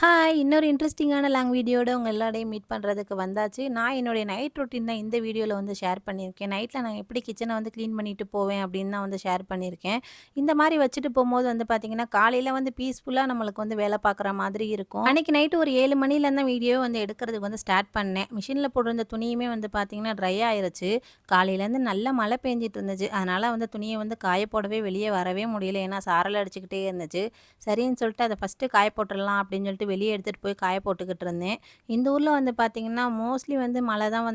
Hi! இன்னொரு இன்ட்ரெஸ்டிங்கான long வீடியோட உங்க எல்லாரையும் மீட் பண்றதுக்கு வந்தாச்சு. நான் என்னுடைய நைட் ரொட்டீன் தான் இந்த வீடியோல வந்து ஷேர் பண்ணியிருக்கேன். நைட்ல நான் எப்படி கிச்சன வந்து கிளீன் பண்ணிட்டு போவேன் அப்படின்னு தான் வந்து ஷேர் பண்ணியிருக்கேன். இந்த மாரி வச்சுட்டு போம்போது வந்து பார்த்தீங்கன்னா, காலையில வந்து பீஸ்ஃபுல்லா நம்மளுக்கு வந்து வேலை பார்க்குற மாதிரி இருக்கும். அன்னைக்கு நைட்டு ஒரு 7 மணிலேருந்து தான் வீடியோவே வந்து எடுக்கிறதுக்கு வந்து ஸ்டார்ட் பண்ணேன். மிஷின்ல போட்டிருந்த துணியுமே வந்து பார்த்தீங்கன்னா, ட்ரை ஆயிருச்சு. காலையிலேருந்து நல்ல மழை பெஞ்சிட்டு இருந்துச்சு. அதனால வந்து துணிய வந்து காய போடவே வெளியே வரவே முடியல. ஏன்னா சாரல் அடிச்சுக்கிட்டே இருந்துச்சு. சரின்னு சொல்லிட்டு அத ஃபர்ஸ்ட்டு காய போட்டுறலாம் அப்படின்னு சொல்லிட்டு வெளியே எடுத்துகிட்டு போய் காய போட்டுக்கிட்டு இருந்தேன். இந்த ஊர்ல வந்து பார்த்தீங்கன்னா, மோஸ்ட்லி வந்து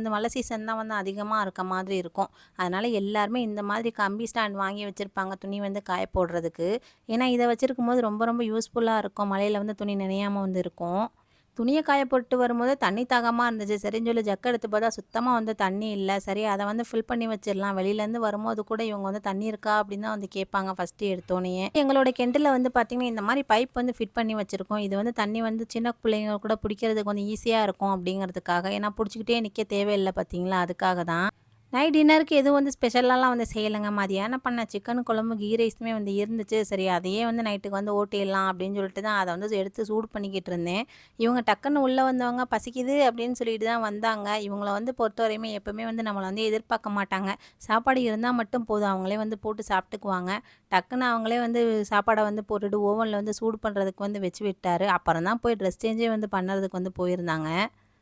மழை சீசன் தான் வந்து அதிகமா இருக்க மாதிரி இருக்கும். அதனால எல்லாருமே இந்த மாதிரி கம்பி ஸ்டாண்ட் வாங்கி வச்சிருப்பாங்க, துணி வந்து காய போடுறதுக்கு. ஏன்னா இத வச்சிருக்கும்போது ரொம்ப ரொம்ப யூஸ்ஃபுல்லா இருக்கும். மழையில வந்து துணி நனையாம வந்து இருக்கும். துணிய காய போட்டு வரும்போது தண்ணி தாகமா இருந்துச்சு. சரின்னு சொல்லி ஜக்க எடுத்து பார்த்தா சுத்தமா வந்து தண்ணி இல்ல. சரி அத வந்து ஃபில் பண்ணி வச்சிரலாம். வெளியிலேருந்து வரும்போது கூட இவங்க வந்து "தண்ணி இருக்கா?" அப்படின்னு தான் வந்து கேட்பாங்க ஃபர்ஸ்ட்டு எடுத்தோனயே. எங்களோட கிணற்றுல வந்து பார்த்தீங்கன்னா, இந்த மாரி பைப் வந்து ஃபிட் பண்ணி வச்சிருக்கோம். இது வந்து தண்ணி வந்து சின்ன பிள்ளைங்க கூட புடிக்கிறதுக்கு கொஞ்சம் ஈஸியா இருக்கும் அப்படிங்கிறதுக்காக. ஏன்னா புடிச்சுக்கிட்டே நிக்க தேவையில்ல பார்த்தீங்களா? அதுக்காக தான். நைட் டின்னருக்கு எதுவும் வந்து ஸ்பெஷலாலாம் வந்து செய்யலைங்க. மதியானம் பண்ண சிக்கன் குழம்பு, கீ ரைஸுமே வந்து இருந்துச்சு. சரி அதையே வந்து நைட்டுக்கு வந்து ஓட்டிடலாம் அப்படின்னு சொல்லிட்டு தான் அத வந்து எடுத்து சூடு பண்ணிக்கிட்டு இருந்தேன். இவங்க டக்குன்னு உள்ள வந்தவங்க பசிக்குது அப்படின்னு சொல்லிட்டு தான் வந்தாங்க. இவங்கள வந்து பொறுத்தவரையுமே எப்பவுமே வந்து நம்மள வந்து எதிர்பார்க்க மாட்டாங்க. சாப்பாடு இருந்தா மட்டும் போதும். அவங்களே வந்து போட்டு சாப்பிட்டுக்குவாங்க. டக்குன்னு அவங்களே வந்து சாப்பாட வந்து போட்டுட்டு ஓவன்ல வந்து சூடு பண்ணுறதுக்கு வந்து வச்சு விட்டாரு. அப்புறம் தான் போய் ட்ரெஸ் சேஞ்சே வந்து பண்ணுறதுக்கு வந்து போயிருந்தாங்க.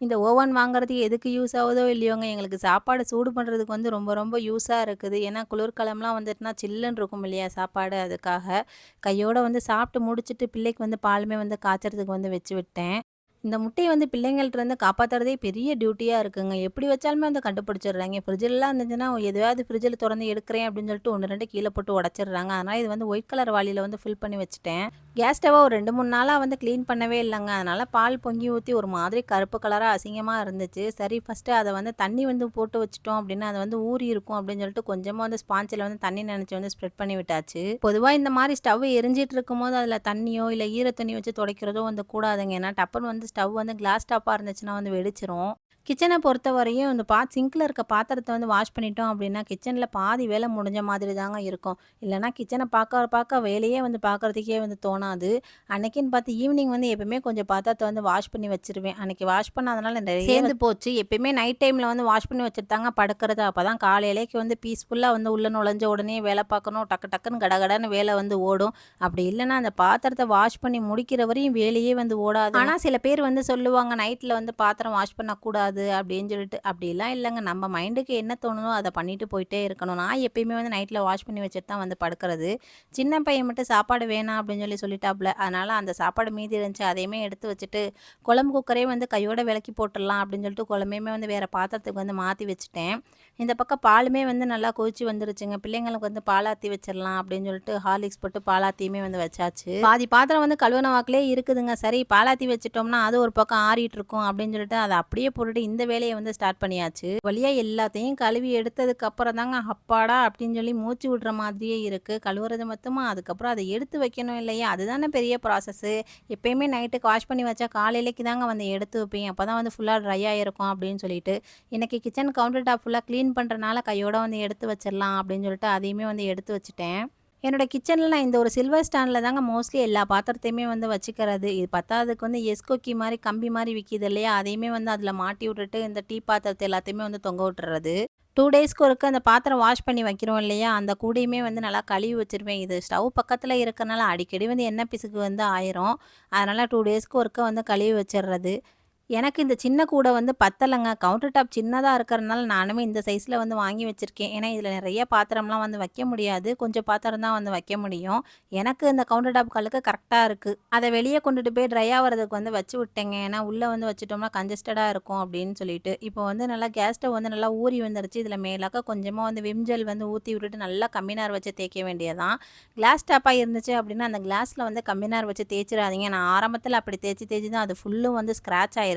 இந்த ஓவன் வாங்குறது எதுக்கு யூஸ் ஆகுதோ இல்லையோங்க, எங்களுக்கு சாப்பாடு சூடு பண்ணுறதுக்கு வந்து ரொம்ப ரொம்ப யூஸா இருக்குது. ஏன்னா குளிர்காலம்லாம் வந்துட்டுனா சில்லுன்னு இருக்கும் இல்லையா சாப்பாடு, அதுக்காக. கையோட வந்து சாப்பிட்டு முடிச்சுட்டு பிள்ளைக்கு வந்து பாலுமே வந்து காய்ச்சறதுக்கு வந்து வச்சு விட்டேன். இந்த முட்டைய வந்து பிள்ளைங்கள்ட்டருந்து காப்பாத்துறதே பெரிய டியூட்டியா இருக்குங்க. எப்படி வச்சாலுமே வந்து கண்டுபிடிச்சிடுறாய்ங்க. ஃப்ரிட்ஜ்லலாம் இருந்துச்சுன்னா, எதையாவது ஃப்ரிட்ஜில தொறந்து எடுக்கிறேன் அப்படின்னு சொல்லிட்டு 1, 2 கீழ போட்டு உடைச்சிடுறாங்க. அதனால இது வந்து ஒயிட் கலர் வாளியில வந்து ஃபில் பண்ணி வச்சுட்டேன். கேஸ் ஸ்டவ்வ ஒரு 2, 3 நாளா வந்து கிளீன் பண்ணவே இல்லங்க. அதனால பால் பொங்கி ஊத்தி ஒரு மாதிரி கருப்பு கலரா அசிங்கமா இருந்துச்சு. சரி ஃபர்ஸ்ட்டு அத வந்து தண்ணி வந்து போட்டு வச்சுட்டோம் அப்படின்னா, அது வந்து ஊறி இருக்கும் அப்படின்னு சொல்லிட்டு கொஞ்சமா வந்து ஸ்பாஞ்சில வந்து தண்ணி நனைச்சு வந்து ஸ்ப்ரெட் பண்ணி விட்டாச்சு. பொதுவா இந்த மாரி ஸ்டவ் எரிஞ்சிட்டு இருக்கும்போது அதில தண்ணியோ, இல்ல ஈர துணி வச்சு துடைக்கிறதோ வந்து கூடாதுங்க. ஏன்னா டப்புன்னு வந்து ஸ்டவ் வந்து கிளாஸ் டாப்பா இருந்துச்சுன்னா வந்து வெடிச்சிரும். கிச்சன பொறுத்தவரையும் இந்த சிங்க்ல இருக்க பாத்திரத்த வந்து வாஷ் பண்ணிட்டோம் அப்படின்னா, கிச்சன்ல பாதி வேலை முடிஞ்ச மாதிரி தாங்க இருக்கும். இல்லன்னா கிச்சன பார்க்க பார்க்க வேலையே வந்து பார்க்கறதுக்கே வந்து தோணாது. அன்னைக்குன்னு பார்த்து ஈவினிங் வந்து எப்பவுமே கொஞ்சம் பாத்திரத்த வந்து வாஷ் பண்ணி வச்சுருவேன். அன்னைக்கு வாஷ் பண்ணாதனால நிறைய சேர்ந்து போச்சு. எப்பயுமே நைட் டைம்ல வந்து வாஷ் பண்ணி வச்சுட்டு தாங்க படுக்கிறது. அப்பதான் காலையிலேக்கு வந்து பீஸ்ஃபுல்லா வந்து உள்ள நுழைஞ்ச உடனே வேலை பார்க்கணும். டக்கு டக்குன்னு கடகடன்னு வேலை வந்து ஓடும். அப்படி இல்லன்னா அந்த பாத்திரத்த வாஷ் பண்ணி முடிக்கிற வரையும் வேலையே வந்து ஓடாது. ஆனா சில பேர் வந்து சொல்லுவாங்க, நைட்ல வந்து பாத்திரம் வாஷ் பண்ணக்கூடாது அப்படின்னு சொல்லிட்டு. அப்படிலாம் இல்லங்க. நம்ம மைண்டுக்கு என்ன தோணுதோ அத பண்ணிட்டு போயிட்டே இருக்கணும். நான் எப்பயுமே வந்து நைட்ல வாஷ் பண்ணி வச்சுட்டு தான் வந்து படுக்கிறது. சின்ன பையன் மட்டும் சாப்பாடு வேணாம் அப்படின்னு சொல்லி சொல்லிட்டாப்புல. அதனால அந்த சாப்பாடு மீதி இருந்துச்சு. அதையுமே எடுத்து வச்சுட்டு, குழம்பு குக்கரே வந்து கையோட விலக்கி போட்டுறலாம் அப்படின்னு சொல்லிட்டு குழம்பையுமே வந்து வேற பாத்திரத்துக்கு வந்து மாத்தி வச்சுட்டேன். இந்த பக்கம் பாலுமே வந்து நல்லா கொதிச்சு வந்துருச்சுங்க. பிள்ளைங்களுக்கு வந்து பாலாத்தி வச்சிடலாம் அப்படின்னு சொல்லிட்டு ஹார்லிக்ஸ் போட்டு பாலாத்தியுமே வந்து வச்சாச்சு. பாதி பாத்திரம் வந்து கழுவுன வாக்குலயே இருக்குதுங்க. சரி பாலாத்தி வச்சுட்டோம்னா அது ஒரு பக்கம் ஆறிட்டு இருக்கும் அப்படின்னு சொல்லிட்டு அதை அப்படியே போட்டுட்டு இந்த வேலையை வந்து ஸ்டார்ட் பண்ணியாச்சு. வழியா எல்லாத்தையும் கழுவி எடுத்ததுக்கு அப்புறம் தாங்க அப்பாடா அப்படின்னு சொல்லி மூச்சு விடுற மாதிரியே இருக்கு. கழுவுறது மொத்தமா அதுக்கப்புறம் அதை எடுத்து வைக்கணும் இல்லையா? அதுதானே பெரிய ப்ராசஸ். எப்பயுமே நைட்டுக்கு வாஷ் பண்ணி வச்சா காலையிலேக்கு தாங்க வந்து எடுத்து வைப்பேன். அப்பதான் வந்து ஃபுல்லா ட்ரை ஆயிருக்கும் அப்படின்னு சொல்லிட்டு. இன்னைக்கு கிச்சன் கவுண்டர் டாப் ஃபுல்லா கிளீன் பண்றனால கையோட வந்து எடுத்து வச்சிடலாம் அப்படின்னு சொல்லிட்டு அதையுமே வந்து எடுத்து வச்சுட்டேன். என்னோட கிச்சன்ல நான் இந்த ஒரு சில்வர் ஸ்டாண்ட்ல தாங்க மோஸ்ட்லி எல்லா பாத்திரத்தையுமே வந்து வச்சுக்கிறது. இது பத்தாததுக்கு வந்து எஸ்கோக்கி மாரி கம்பி மாரி விக்கிது இல்லையா? அதையுமே வந்து அதில மாட்டி விட்டுட்டு இந்த டீ பாத்திரத்த எல்லாத்தையுமே வந்து தொங்க விட்டுறது. 2 டேஸ்க்கு ஒருக்க அந்த பாத்திரம் வாஷ் பண்ணி வைக்கிறோம் இல்லையா? அந்த கூடையுமே வந்து நல்லா கழுவி வச்சுருவேன். இது ஸ்டவ் பக்கத்தில இருக்கனால அடிக்கடி வந்து எண்ணெய் பிசுக்கு வந்து ஆயிரும். அதனால 2 டேஸ்க்கு ஒருக்க வந்து கழுவி வச்சுறது. எனக்கு இந்த சின்ன கூடை வந்து பத்தலங்க. கவுண்டர் டாப் சின்னதா இருக்கிறனால நானுமே இந்த சைஸ்ல வந்து வாங்கி வச்சிருக்கேன். ஏன்னா, இதில நெறைய பாத்திரம்லாம் வந்து வைக்க முடியாது. கொஞ்சம் பாத்திரம் தான் வந்து வைக்க முடியும். எனக்கு இந்த கவுண்டர் டாப் கழுக்க கரெக்ட்டா இருக்கு. அத வெளிய கொண்டுட்டு போய் ட்ரை ஆவறதுக்கு வந்து வச்சு விட்டேங்க. ஏன்னா, உள்ள வந்து வச்சுட்டோம்னா கன்ஜஸ்டடா இருக்கும் அப்படின்னு சொல்லிட்டு. இப்போ வந்து நல்லா கேஸ் ஸ்டவ் வந்து நல்லா ஊறி வந்துருச்சு. இதில மேலாக்க கொஞ்சமா வந்து விம் ஜெல் வந்து ஊத்தி விட்டுட்டு நல்லா கம்மி நார் வச்சு தேய்க்க வேண்டியதான். கிளாஸ் டாப்பா இருந்துச்சு அப்படின்னா, அந்த கிளாஸ்ல வந்து கம்மி நார் வச்சு தேய்ச்சிராதீங்க. நான் ஆரம்பத்தில அப்படி தேய்ச்சு தேய்ச்சு தான் அது ஃபுல்லும் வந்து ஸ்க்ராட்ச் ஆயிருச்சு.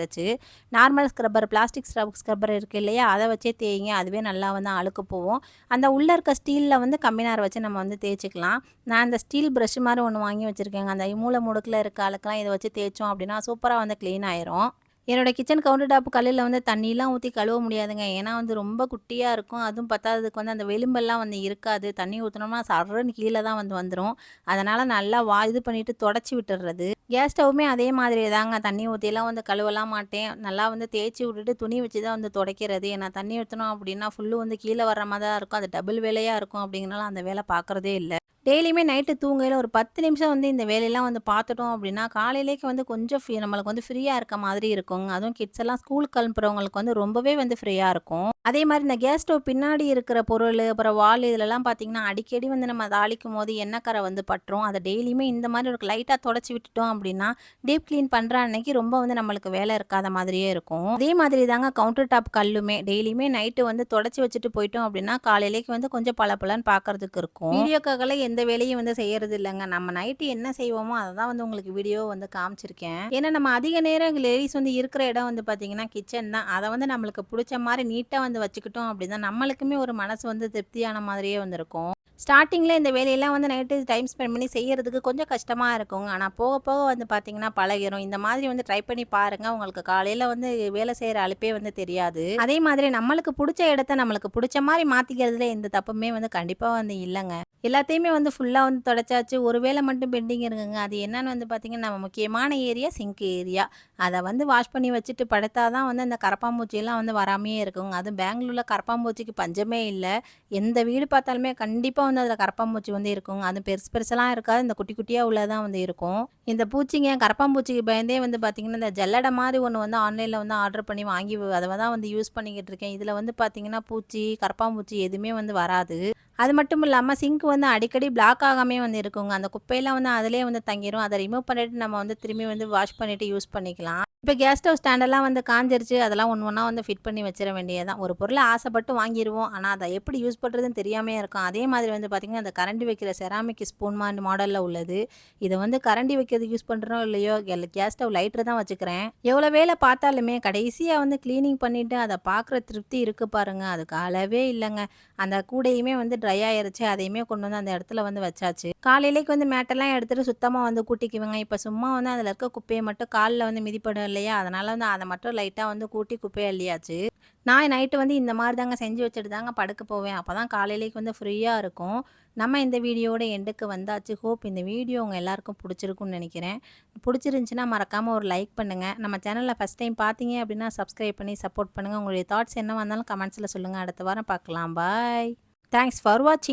நார்மல் ஸ்க்ரப்பர், பிளாஸ்டிக் ஸ்க்ரப்பர் இருக்கு இல்லையா? அத வச்சே தேய்ங்க. அதுவே நல்லா வந்து அழுக்கு போவும். அந்த உள்ள இருக்க ஸ்டீல்ல வந்து கம்மி நார் வச்சு நம்ம வந்து தேய்ச்சுக்கலாம். நான் அந்த ஸ்டீல் பிரஷ் மாரி ஒண்ணு வாங்கி வச்சிருக்கேங்க. அந்த மூல முடுக்குல இருக்க அழுக்கெல்லாம் இத வச்சு தேய்ச்சோம் அப்படின்னா, சூப்பரா வந்து கிளீன் ஆயிரும். என்னோட கிச்சன் கவுண்டர் டாப் கல்லுல வந்து தண்ணிலாம் ஊத்தி கழுவ முடியாதுங்க. ஏன்னா வந்து ரொம்ப குட்டியா இருக்கும். அதுவும் பத்தாததுக்கு வந்து அந்த வெலும்பெல்லாம் வந்து இருக்காது. தண்ணி ஊத்துனோம்னா சர்ருன்னு கீழ தான் வந்து வந்துரும். அதனால நல்லா இது பண்ணிட்டு தொடச்சு விட்டுர்றது. கேஸ் ஸ்டவ்வுமே அதே மாதிரி தாங்க. தண்ணி ஊத்திலாம் வந்து கழுவலாம் மாட்டேன். நல்லா வந்து தேய்ச்சி விட்டுட்டு துணி வச்சு தான் வந்து துடைக்கிறது. ஏன்னா தண்ணி ஊத்துனோம் அப்படின்னா ஃபுல்லு வந்து கீழ வர்ற மாரி தான் இருக்கும். அது டபுள் வேலையா இருக்கும் அப்படிங்கிறனால அந்த வேலை பார்க்குறதே இல்ல. டெய்லியுமே நைட்டு தூங்கையில ஒரு 10 நிமிஷம் வந்து இந்த வேலையெல்லாம் வந்து பார்த்துட்டோம் அப்படின்னா, காலையிலேக்கு வந்து கொஞ்சம் நம்மளுக்கு வந்து ஃப்ரீயா இருக்க மாதிரி இருக்குங்க. அதுவும் கிட்ஸ் எல்லாம் ஸ்கூலுக்கு அனுப்புறவங்களுக்கு வந்து ரொம்பவே வந்து ஃப்ரீயா இருக்கும். அதே மாரி இந்த கேஸ் ஸ்டவ் பின்னாடி இருக்கிற பொருளு, அப்புறம் வால் இதுலலாம் பார்த்தீங்கன்னா, அடிக்கடி வந்து நம்ம தாளிக்கும்போது எண்ணெய் கறை வந்து பட்டுரும். அத டெய்லியுமே இந்த மாரி ஒரு லைட்டா தொடச்சு விட்டுட்டோம் அப்படின்னா, டீப் கிளீன் பண்ற அன்னைக்கு ரொம்ப வந்து நம்மளுக்கு வேலை இருக்காத மாதிரியே இருக்கும். அதே மாதிரி தாங்க கவுண்டர் டாப் கல்லுமே. டெய்லியுமே நைட்டு வந்து தொடச்சு வச்சுட்டு போயிட்டோம் அப்படின்னா, காலையிலேக்கு வந்து கொஞ்சம் பளபளன்னு பார்க்கறதுக்கு இருக்கும். வீடியோக்காகலாம் எந்த வேலையும் வந்து செய்யறது இல்லங்க. நம்ம நைட்டு என்ன செய்வோமோ, அத தான் வந்து உங்களுக்கு வீடியோ வந்து காமிச்சிருக்கேன். ஏன்னா நம்ம அதிக நேரம் லேடீஸ் வந்து இருக்கிற இடம் வந்து பார்த்தீங்கன்னா, கிச்சன் தான். அத வந்து நம்மளுக்கு புடிச்ச மாரி நீட்டா வந்து வச்சுக்கிட்டோம் அப்படின்னா, நம்மளுக்குமே ஒரு மனசு வந்து திருப்தியான மாதிரியே வந்து இருக்கும். ஸ்டார்ட்டிங்ல இந்த வேலையெல்லாம் வந்து நைட்டு டைம் ஸ்பெண்ட் பண்ணி செய்யறதுக்கு கொஞ்சம் கஷ்டமா இருக்குங்க. ஆனா போக போக வந்து பார்த்தீங்கன்னா பழகிரும். இந்த மாதிரி வந்து ட்ரை பண்ணி பாருங்க. உங்களுக்கு காலையில வந்து வேலை செய்ற அலுப்பே வந்து தெரியாது. அதே மாதிரி நம்மளுக்கு புடிச்ச இடத்த நம்மளுக்கு புடிச்ச மாரி மாத்திக்கிறதுல எந்த தப்புமே வந்து கண்டிப்பா வந்து இல்லங்க. எல்லாத்தையுமே வந்து ஃபுல்லா வந்து தொடச்சாச்சு. ஒரு வேலை மட்டும் பெண்டிங் இருக்குங்க. அது என்னன்னு வந்து பார்த்தீங்கன்னா, நம்ம முக்கியமான ஏரியா சிங்க் ஏரியா. அத வந்து வாஷ் பண்ணி வச்சுட்டு படுத்தா தான் வந்து அந்த கரப்பான்பூச்சியெல்லாம் வந்து வராமயே இருக்குங்க. அதுவும் பெங்களூர்ல கரப்பான்பூச்சிக்கு பஞ்சமே இல்ல. எந்த வீடு பார்த்தாலுமே கண்டிப்பா வந்து அதில கரப்பான்பூச்சி வந்து இருக்குங்க. அதுவும் பெருசு பெருசெல்லாம் இருக்காது. இந்த குட்டி குட்டியா உள்ளது தான் வந்து இருக்கும். இந்த பூச்சிங்க கரப்பான்பூச்சிக்கு பயந்தே வந்து பார்த்தீங்கன்னா, இந்த ஜல்லடை மாரி ஒண்ணு வந்து ஆன்லைன்ல வந்து ஆர்டர் பண்ணி வாங்கி அத தான் வந்து யூஸ் பண்ணிக்கிட்டு இருக்கேன். இதில வந்து பார்த்தீங்கன்னா, பூச்சி, கரப்பான்பூச்சி எதுவுமே வந்து வராது. அது மட்டும் இல்லாம சிங்க் வந்து அடிக்கடி பிளாக் ஆகாமயே வந்து இருக்குங்க. அந்த குப்பையெல்லாம் வந்து அதிலேயே வந்து தங்கிரும். அத ரிமூவ் பண்ணிட்டு நம்ம வந்து திரும்பி வந்து வாஷ் பண்ணிட்டு யூஸ் பண்ணிக்கலாம். இப்ப கேஸ் ஸ்டவ் ஸ்டாண்டெல்லாம் வந்து காஞ்சிருச்சு. அதெல்லாம் ஒண்ணு ஒண்ணா வந்து ஃபிட் பண்ணி வச்சிர வேண்டியது தான். ஒரு பொருள ஆசைப்பட்டு வாங்கிருவோம். ஆனா, அத எப்படி யூஸ் பண்றதுன்னு தெரியாமயே இருக்கும். அதே மாதிரி வந்து பார்த்தீங்கன்னா, அந்த கரண்டி வைக்கிற செராமிக் ஸ்பூன் மாடல்ல உள்ளது. இத வந்து கரண்டி வைக்கிறதுக்கு யூஸ் பண்றனோ இல்லையோ, கேஸ் ஸ்டவ் லைட்டர் தான் வச்சுக்கிறேன். எவ்வளோ வேலை பார்த்தாலுமே கடைசியா வந்து கிளீனிங் பண்ணிட்டு அத பார்க்குற திருப்தி இருக்கு பாருங்க. அதுக்கு அளவே இல்லங்க. அந்த கூடையுமே வந்து ட்ரை ஆயிருச்சு. அதையுமே கொண்டு வந்து அந்த இடத்துல வந்து வச்சாச்சு. காலையிலேக்கு வந்து மேட்டெல்லாம் எடுத்துட்டு சுத்தமா வந்து கூட்டிக்குவேங்க. இப்ப சும்மா வந்து அதில இருக்க குப்பைய மட்டும் கால்ல வந்து மிதிப்படும் இல்லையா? அதனால வந்து அத மட்டும் லைட்டா வந்து கூட்டி குப்பைய அள்ளியாச்சு. நான் நைட்டு வந்து இந்த மாரி தாங்க செஞ்சு வச்சுட்டு தாங்க படுக்க போவேன். அப்பதான் காலையிலேக்கு வந்து ஃப்ரீயா இருக்கும். நம்ம இந்த வீடியோவோட எண்டுக்கு வந்தாச்சு. ஹோப் இந்த வீடியோ உங்க எல்லாருக்கும் புடிச்சிருக்கும்னு நெனைக்கிறேன். புடிச்சிருந்துச்சுன்னா மறக்காம ஒரு லைக் பண்ணுங்க. நம்ம சேனல்ல ஃபர்ஸ்ட் டைம் பார்த்தீங்க அப்படின்னா சப்ஸ்கிரைப் பண்ணி சப்போர்ட் பண்ணுங்க. உங்களுடைய தாட்ஸ் என்னவா இருந்தாலும் கமெண்ட்ஸ்ல சொல்லுங்க. அடுத்த வாரம் பார்க்கலாம். பாய். தேங்க்ஸ் ஃபார் வாட்சிங்.